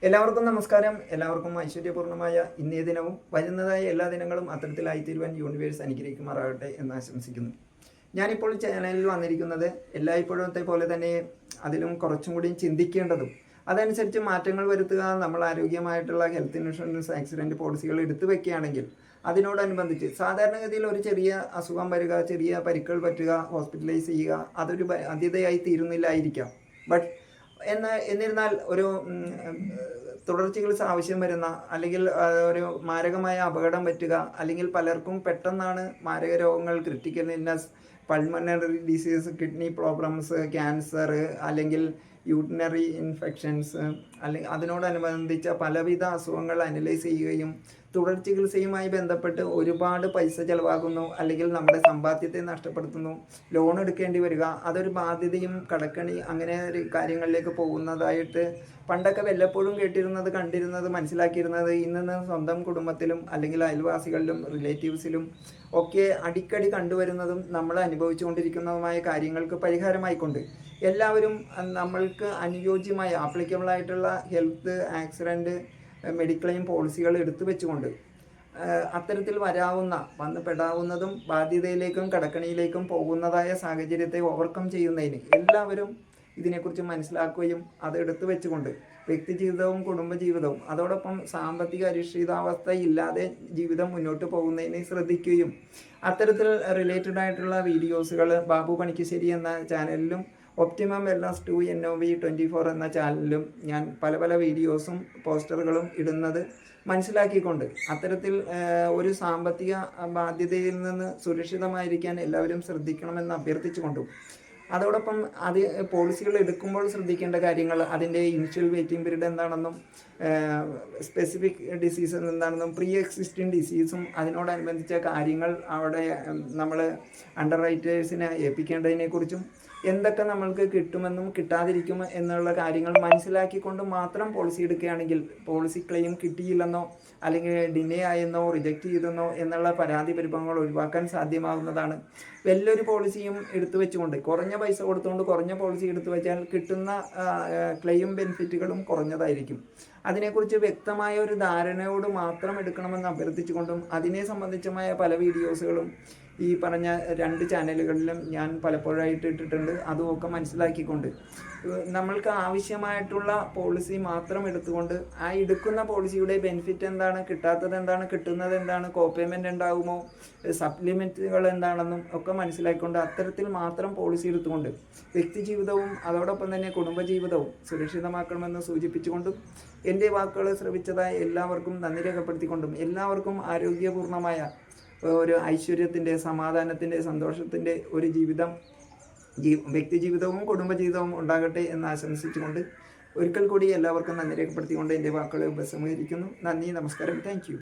എല്ലാവർക്കും നമസ്കാരം. എല്ലാവർക്കും ഐശ്വര്യപൂർണ്ണമായ ഇന്നേ ദിനവും വരുന്നതായ എല്ലാ ദിനങ്ങളും അത്തരത്തിലായിത്തീരുവാൻ യൂണിവേഴ്സ് അനുഗ്രഹിക്കുമാറാകട്ടെ എന്ന് ആശംസിക്കുന്നു. ഞാനിപ്പോൾ ചാനലിൽ വന്നിരിക്കുന്നത് എല്ലായ്പ്പോഴത്തെ പോലെ തന്നെ അതിലും കുറച്ചും കൂടി ചിന്തിക്കേണ്ടതും അതനുസരിച്ച് മാറ്റങ്ങൾ വരുത്തുക, നമ്മൾ ആരോഗ്യമായിട്ടുള്ള ഹെൽത്ത് ഇൻഷുറൻസ് ആക്സിഡൻറ്റ് പോളിസികൾ എടുത്തു വെക്കുകയാണെങ്കിൽ അതിനോടനുബന്ധിച്ച് സാധാരണഗതിയിൽ ഒരു ചെറിയ അസുഖം വരിക, ചെറിയ പരിക്കുകൾ പറ്റുക, ഹോസ്പിറ്റലൈസ് ചെയ്യുക അതൊരു ബാധ്യതയായി തീരുന്നില്ലായിരിക്കാം. ബട്ട് എന്നിരുന്നാൽ ഒരു തുടർ ചികിത്സ ആവശ്യം വരുന്ന അല്ലെങ്കിൽ ഒരു മാരകമായ അപകടം പറ്റുക, അല്ലെങ്കിൽ പലർക്കും പെട്ടെന്നാണ് മാരക രോഗങ്ങൾ, critical illness, pulmonary disease, kidney problems, cancer, അല്ലെങ്കിൽ യൂറിനറി ഇൻഫെക്ഷൻസ്, അല്ലെങ്കിൽ അതിനോടനുബന്ധിച്ച പലവിധ അസുഖങ്ങൾ അനലൈസ് ചെയ്യുകയും തുടർ ചികിത്സയുമായി ബന്ധപ്പെട്ട് ഒരുപാട് പൈസ ചിലവാകുന്നു, അല്ലെങ്കിൽ നമ്മുടെ സമ്പാദ്യത്തെ നഷ്ടപ്പെടുത്തുന്നു, ലോൺ എടുക്കേണ്ടി വരിക, അതൊരു ബാധ്യതയും കടക്കണി അങ്ങനെ ഒരു കാര്യങ്ങളിലേക്ക് പോകുന്നതായിട്ട് പണ്ടൊക്കെ വല്ലപ്പോഴും കേട്ടിരുന്നത്, കണ്ടിരുന്നത്, മനസ്സിലാക്കിയിരുന്നത് ഇന്ന് സ്വന്തം കുടുംബത്തിലും അല്ലെങ്കിൽ അയൽവാസികളിലും റിലേറ്റീവ്സിലും ഒക്കെ അടിക്കടി കണ്ടുവരുന്നതും നമ്മൾ അനുഭവിച്ചുകൊണ്ടിരിക്കുന്നതുമായ കാര്യങ്ങൾക്ക് പരിഹാരമായിക്കൊണ്ട് എല്ലാവരും നമ്മൾക്ക് അനുയോജ്യമായ ആപ്ലിക്കബിളായിട്ടുള്ള ഹെൽത്ത് ആക്സിഡൻറ്റ് മെഡിക്ലെയിം പോളിസികൾ എടുത്തു വെച്ചുകൊണ്ട് അത്തരത്തിൽ വന്ന് പെടാവുന്നതും ബാധ്യതയിലേക്കും കടക്കണിയിലേക്കും പോകുന്നതായ സാഹചര്യത്തെ ഓവർകം ചെയ്യുന്നതിന് എല്ലാവരും ഇതിനെക്കുറിച്ച് മനസ്സിലാക്കുകയും അത് എടുത്തു വെച്ചുകൊണ്ട് വ്യക്തിജീവിതവും കുടുംബജീവിതവും അതോടൊപ്പം സാമ്പത്തിക അരിഷ്ഠിതാവസ്ഥ ഇല്ലാതെ ജീവിതം മുന്നോട്ട് പോകുന്നതിന് ശ്രദ്ധിക്കുകയും അത്തരത്തിൽ റിലേറ്റഡ് ആയിട്ടുള്ള വീഡിയോസുകൾ ബാബു പണിക്കശ്ശേരി എന്ന ചാനലിലും ഒപ്റ്റിമം വെൽനസ് 2 NOV 24 എന്ന ചാനലിലും ഞാൻ പല വീഡിയോസും പോസ്റ്ററുകളും ഇടുന്നത് മനസ്സിലാക്കിക്കൊണ്ട് അത്തരത്തിൽ ഒരു സാമ്പത്തിക ബാധ്യതയിൽ നിന്ന് സുരക്ഷിതമായിരിക്കാൻ എല്ലാവരും ശ്രദ്ധിക്കണമെന്ന് അഭ്യർത്ഥിച്ചുകൊണ്ടും അതോടൊപ്പം പോളിസികൾ എടുക്കുമ്പോൾ ശ്രദ്ധിക്കേണ്ട കാര്യങ്ങൾ, അതിൻ്റെ ഇനിഷ്യൽ വെയിറ്റിംഗ് പീരീഡ് എന്താണെന്നും സ്പെസിഫിക് ഡിസീസ് എന്താണെന്നും പ്രീ എക്സിസ്റ്റിംഗ് ഡിസീസും അതിനോടനുബന്ധിച്ച കാര്യങ്ങൾ അവിടെ നമ്മൾ അണ്ടർ റൈറ്റേഴ്സിനെ ഏൽപ്പിക്കേണ്ടതിനെക്കുറിച്ചും എന്തൊക്കെ നമ്മൾക്ക് കിട്ടുമെന്നും കിട്ടാതിരിക്കും എന്നുള്ള കാര്യങ്ങൾ മനസ്സിലാക്കിക്കൊണ്ട് മാത്രം പോളിസി എടുക്കുകയാണെങ്കിൽ പോളിസി ക്ലെയിം കിട്ടിയില്ലെന്നോ അല്ലെങ്കിൽ ഡിലേ ആയെന്നോ റിജക്റ്റ് ചെയ്തെന്നോ എന്നുള്ള പരാതി പരിഭവങ്ങൾ ഒഴിവാക്കാൻ സാധ്യമാകുന്നതാണ്. വലിയൊരു പോളിസിയും എടുത്തു വെച്ചുകൊണ്ട് കുറഞ്ഞ പൈസ കൊടുത്തുകൊണ്ട് കുറഞ്ഞ പോളിസി എടുത്തു വെച്ചാൽ കിട്ടുന്ന ക്ലെയിം ബെനിഫിറ്റുകളും കുറഞ്ഞതായിരിക്കും. അതിനെക്കുറിച്ച് വ്യക്തമായ ഒരു ധാരണയോട് മാത്രം എടുക്കണമെന്ന് അഭ്യർത്ഥിച്ചുകൊണ്ടും അതിനെ സംബന്ധിച്ചമായ പല വീഡിയോസുകളും ഈ പറഞ്ഞ 2 ചാനലുകളിലും ഞാൻ പലപ്പോഴായിട്ട് ഇട്ടിട്ടുണ്ട്. അതുമൊക്കെ മനസ്സിലാക്കിക്കൊണ്ട് നമ്മൾക്ക് ആവശ്യമായിട്ടുള്ള പോളിസി മാത്രം എടുത്തുകൊണ്ട് ആ എടുക്കുന്ന പോളിസിയുടെ ബെനിഫിറ്റ് എന്താണ്, കിട്ടാത്തത് എന്താണ്, കിട്ടുന്നത് എന്താണ്, കോപേയ്മെൻ്റ് ഉണ്ടാകുമോ, സപ്ലിമെൻറ്റുകൾ എന്താണെന്നും ഒക്കെ മനസ്സിലാക്കിക്കൊണ്ട് അത്തരത്തിൽ മാത്രം പോളിസി എടുത്തുകൊണ്ട് വ്യക്തിജീവിതവും അതോടൊപ്പം തന്നെ കുടുംബജീവിതവും സുരക്ഷിതമാക്കണമെന്ന് സൂചിപ്പിച്ചുകൊണ്ടും എൻ്റെ വാക്കുകൾ ശ്രവിച്ചതായ എല്ലാവർക്കും നന്ദി രേഖപ്പെടുത്തിക്കൊണ്ടും എല്ലാവർക്കും ആരോഗ്യപൂർണ്ണമായ ഒരു ഐശ്വര്യത്തിൻ്റെ, സമാധാനത്തിൻ്റെ, സന്തോഷത്തിൻ്റെ ഒരു ജീവിതം, വ്യക്തിജീവിതവും കുടുംബജീവിതവും ഉണ്ടാകട്ടെ എന്ന് ആശംസിച്ചുകൊണ്ട് ഒരിക്കൽ കൂടി എല്ലാവർക്കും നന്ദി രേഖപ്പെടുത്തിക്കൊണ്ട് എൻ്റെ വാക്കുകളെ ഉപസംഹരിക്കുന്നു. നന്ദി, നമസ്കാരം, താങ്ക് യു.